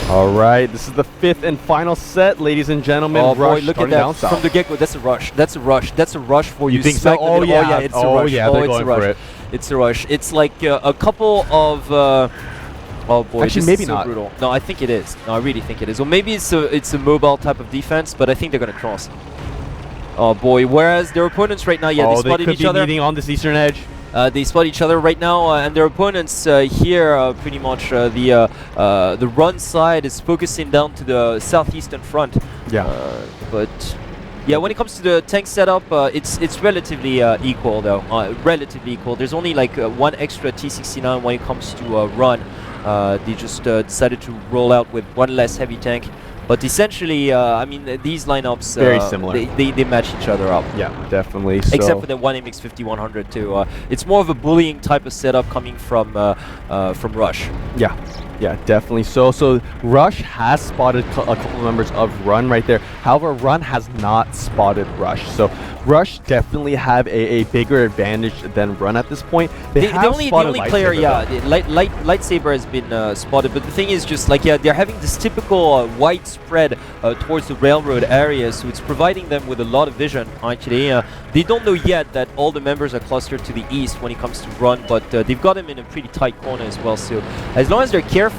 All right, this is the 5th and final set, ladies and gentlemen. Oh Rush boy, look at that from the get-go. That's a rush. That's a rush. That's a rush for you. You think so? Oh yeah. It's a rush. Yeah, they're going for it. It's a rush. It's like a couple of. Oh boy, actually, this maybe is so not. brutal. No, I think it is. No, I really think it is. Or maybe it's a mobile type of defense, but I think they're gonna cross. Oh boy, whereas their opponents right now, yeah, they spotted each other. They could be meeting on this eastern edge. They spot each other right now, and their opponents here pretty much the run side is focusing down to the southeastern front. Yeah. But yeah, when it comes to the tank setup, it's relatively equal though. Relatively equal. There's only like one extra T69 when it comes to run. They just decided to roll out with one less heavy tank. But essentially, I mean, these lineups very similar. They match each other up. Yeah, definitely. Except for the 1MX 5100 too. It's more of a bullying type of setup coming from Rush. Yeah. Yeah, definitely. So Rush has spotted a couple members of Run right there. However, Run has not spotted Rush. So Rush definitely have a bigger advantage than Run at this point. The only player, Lightsaber has been spotted. But the thing is, just like they're having this typical widespread towards the railroad area, so it's providing them with a lot of vision. Actually, they don't know yet that all the members are clustered to the east when it comes to Run, but they've got them in a pretty tight corner as well. So as long as they're careful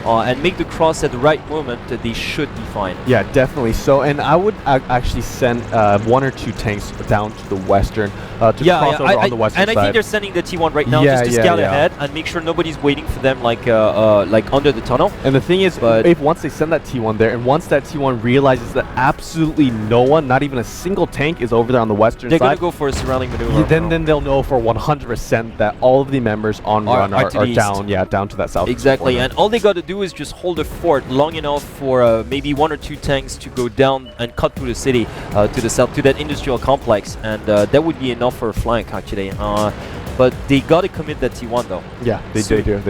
and make the cross at the right moment, they should be fine. Yeah, definitely. So, and I would actually send 1 or 2 tanks down to the western to cross over on the western side. And I think they're sending the T1 right now just to scout ahead and make sure nobody's waiting for them like under the tunnel. And the thing is, if once they send that T1 there, and once that T1 realizes that absolutely no one, not even a single tank, is over there on the western side, they're gonna go for a surrounding maneuver. Then they'll know for 100% that all of the members on Run are down. Yeah, down to that south. Exactly, and all they got to do is just hold the fort long enough for maybe 1 or 2 tanks to go down and cut through the city to the south, to that industrial complex, and that would be enough for a flank actually. But they got to commit that T1 though. Yeah, they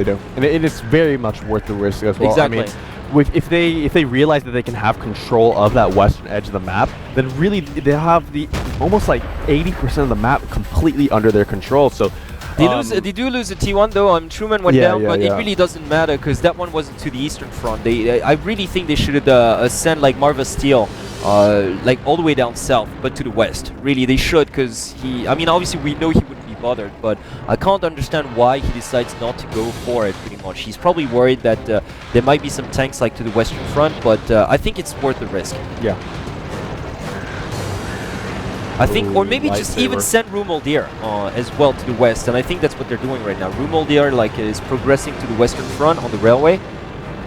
do. And it is very much worth the risk as well. Exactly. I mean, if they realize that they can have control of that western edge of the map, then really they have the almost like 80% of the map completely under their control. So they do lose a T1 though. Truman went down, but it really doesn't matter because that one wasn't to the eastern front. I really think they should send like Marva Steele like all the way down south, but to the west. Really, they should, because I mean, obviously we know he wouldn't be bothered, but I can't understand why he decides not to go for it. Pretty much, he's probably worried that there might be some tanks like to the western front, but I think it's worth the risk. Yeah. I think, or maybe just even send Rumoldir as well to the west, and I think that's what they're doing right now. Rumoldir is progressing to the western front on the railway.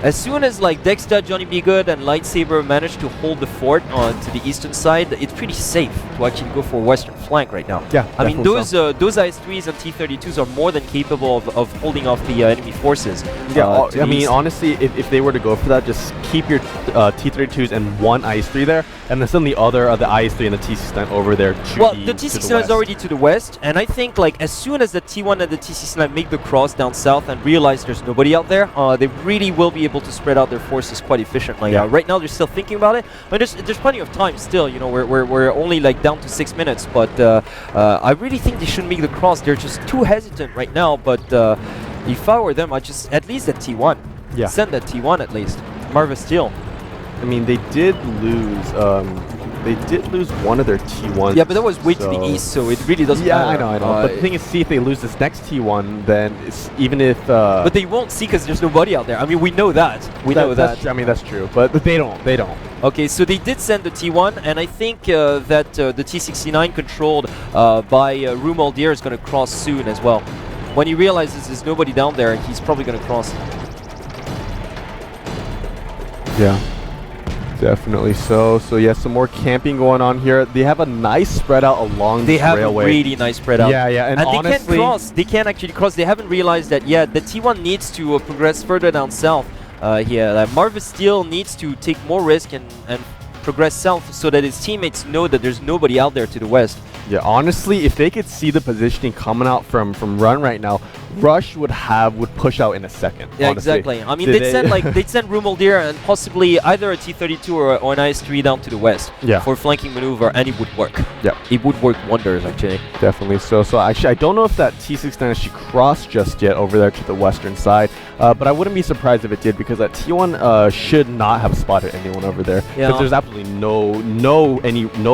As soon as like Dexter, Johnny B. Good, and Lightsaber manage to hold the fort to the eastern side, it's pretty safe to actually go for a western flank right now. Yeah, I mean, those IS-3s and T-32s are more than capable of holding off the enemy forces. Yeah, I mean, honestly, if they were to go for that, just keep your T-32s and 1 IS-3 there, and then send the other the IS-3 and the T-69 over there. Well, the T-69 is already to the west, and I think like as soon as the T1 and the T-69 make the cross down south and realize there's nobody out there, they really will be able to spread out their forces quite efficiently. Right now they're still thinking about it, but there's plenty of time still. You know, we're only like down to 6 minutes, but I really think they should make the cross. They're just too hesitant right now. But if I were them, I'd just at least that T1. Yeah. Send that T1 at least. Marva Steele. I mean, they did lose. They did lose one of their T1s. Yeah, but that was way to the east, so it really doesn't matter. Yeah, I know. But the thing is, see if they lose this next T1, then it's even if... but they won't see because there's nobody out there. I mean, we know that. We know that. I mean, that's true. But they don't. They don't. Okay, so they did send the T1, and I think that the T69 controlled by Rumoldir is going to cross soon as well. When he realizes there's nobody down there, he's probably going to cross. Yeah. Definitely so. So yeah, some more camping going on here. They have a nice spread out along the railway. They have a really nice spread out. Yeah, and honestly, they can't cross. They can't actually cross. They haven't realized that yet. The T1 needs to progress further down south. Here, Marva Steele needs to take more risk and progress south so that his teammates know that there's nobody out there to the west. Yeah, honestly, if they could see the positioning coming out from Run right now, Rush would push out in a second. Yeah, honestly. exactly. I mean, they'd send Rumaldir and possibly either a T32 or an IS-3 down to the west for flanking maneuver, and it would work. Yeah, it would work wonders actually. Definitely. So actually, I don't know if that T69 actually crossed just yet over there to the western side, but I wouldn't be surprised if it did, because that T1 should not have spotted anyone over there, because there's absolutely no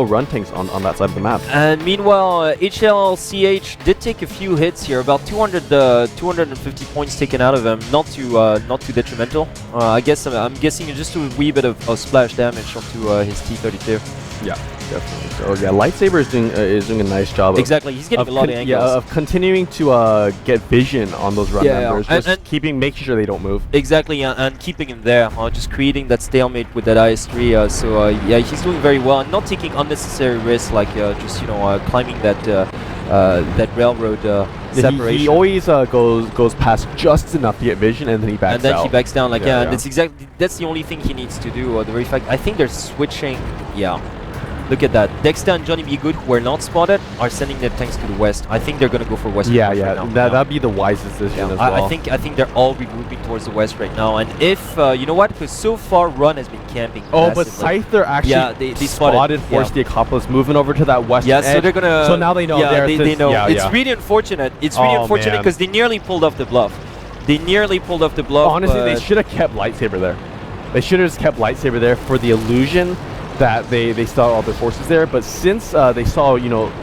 run tanks on that side of the map. And meanwhile, HLCH did take a few hits here, about 250 points taken out of him. Not too detrimental. I guess I'm guessing just a wee bit of splash damage onto his T32. Yeah, definitely. So yeah, Lightsaber is doing a nice job. Exactly, he's getting a lot of angles. Yeah, of continuing to get vision on those run members, just and making sure they don't move. Exactly, and keeping him there, just creating that stalemate with that IS-3. So yeah, he's doing very well, and not taking unnecessary risks like just climbing that railroad separation. He always goes past just enough to get vision, and then he backs out. And then he backs down. Like and that's the only thing he needs to do. The very fact, I think they're switching. Yeah. Look at that. Dexter and Johnny B. Good, who are not spotted, are sending their tanks to the west. I think they're going to go for west. Yeah, right now. That'd be the wisest decision as well. I think they're all regrouping towards the west right now. And if, you know what, because so far Run has been camping massively. But Scyther actually they spotted Force the Acropolis moving over to that western edge. So they're going to... So now they know. They know. It's really unfortunate. It's really unfortunate because they nearly pulled off the bluff. Honestly, they should have kept Lightsaber there. They should have just kept Lightsaber there for the illusion that they saw all their forces there, but since they saw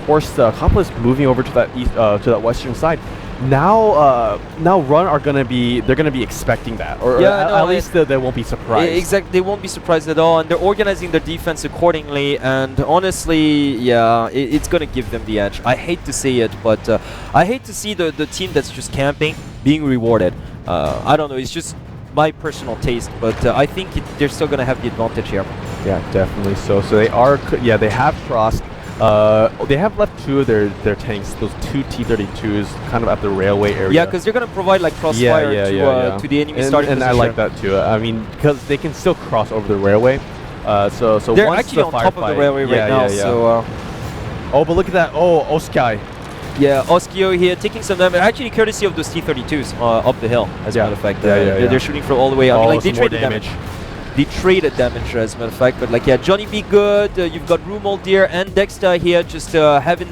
Horse Acropolis moving over to that western side, now Run are gonna be expecting that, or at least they won't be surprised. Exactly, they won't be surprised at all, and they're organizing their defense accordingly. And honestly, yeah, it's gonna give them the edge. I hate to say it, but I hate to see the team that's just camping being rewarded. I don't know, it's just my personal taste, but I think they're still going to have the advantage here. Yeah, definitely. So they are. Yeah, they have crossed. They have left two of their tanks, those two T32s, kind of at the railway area. Yeah, because they're going to provide like crossfire to the enemy starting position. And I like that too. I mean, because they can still cross over the railway. So they're once actually on top of the railway right now. So. Oh, but look at that! Oh, Oskai. Yeah, Oskio here taking some damage, actually courtesy of those T32s up the hill, as a matter of fact. They're shooting from all the way up. Like, they traded damage. They traded damage, as a matter of fact. But like, yeah, Johnny B. Good, you've got Rumaldir and Dexter here just having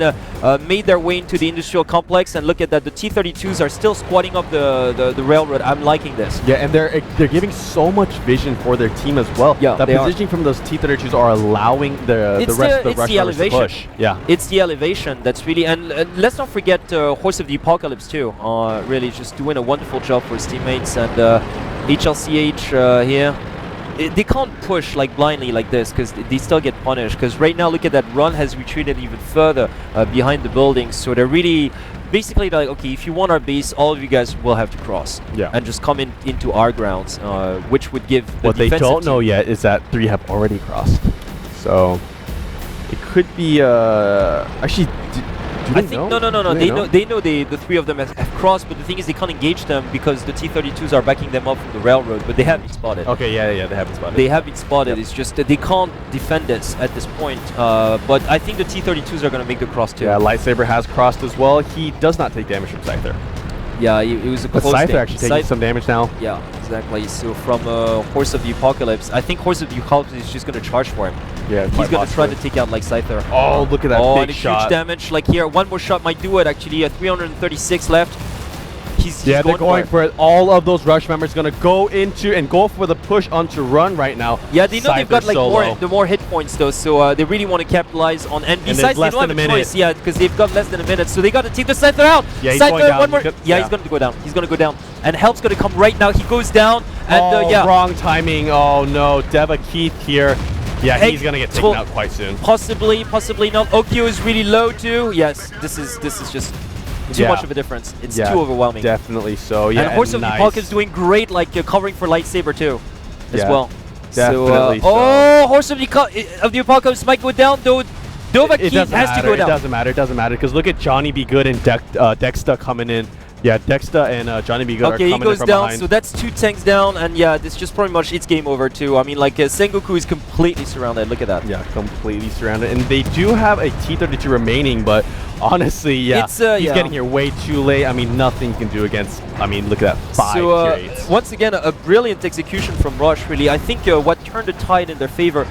made their way into the industrial complex. And look at that, the T32s are still squatting up the railroad. I'm liking this. Yeah, and they're giving so much vision for their team as well. Yeah, the positioning from those T32s are allowing the rest of the rush to push. Yeah, it's the elevation that's really, and let's not forget Horse of the Apocalypse too. Really just doing a wonderful job for his teammates, and HLCH here. They can't push like blindly like this because they still get punished. Because right now, look at that, Run has retreated even further behind the buildings. So they're really basically like, okay, if you want our base, all of you guys will have to cross and just come into our grounds, which would give the what they don't know yet is that 3 have already crossed. So it could be actually. I think no. They know the 3 of them have crossed, but the thing is they can't engage them because the T32s are backing them up from the railroad, but they have been spotted. Okay, yeah, they have been spotted. They have been spotted. It's just that they can't defend this at this point. But I think the T32s are going to make the cross too. Yeah, Lightsaber has crossed as well. He does not take damage from Scyther. Yeah, it was a close thing. Scyther actually taking some damage now. Yeah, exactly. So from Horse of the Apocalypse, I think Horse of the Apocalypse is just going to charge for him. Yeah, he's going to try to take out like Scyther. Oh, look at that big shot. Huge damage. Like here, one more shot might do it actually. 336 left. He's they're going for it. All of those rush members going to go for the push onto Run right now. Yeah, they know they've got like more hit points though, so they really want to capitalize on. And besides, they don't have a choice. Yeah, because they've got less than a minute, so they got to take the Scyther out. Yeah, he's going down. One more. He's going to go down. He's going to go down. And help's going to come right now. He goes down. And wrong timing. Oh no, Deva Keith here. Yeah, he's gonna get taken out quite soon. Possibly not. Okio is really low too. Yes, this is just too much of a difference. It's too overwhelming. Definitely so. Yeah, and Horse of the Apocalypse is doing great, like covering for Lightsaber too, as well. Definitely. Oh, Horse of the Apocalypse might go down though. Dova Keith has to go down. It doesn't matter because look at Johnny B. Good and Dexter coming in. Yeah, Dexter and Johnny B. Good Okay, are he coming in goes from down, behind. so that's 2 tanks down, and yeah, this just pretty much, it's game over too. I mean, like, Sengoku is completely surrounded, look at that. Yeah, completely surrounded. And they do have a T-32 remaining, but honestly, yeah, It's, he's yeah. getting here way too late. I mean, nothing can do against, I mean, look at that, 5 So, tier 8s. once again, a brilliant execution from Rush, really. I think what turned the tide in their favor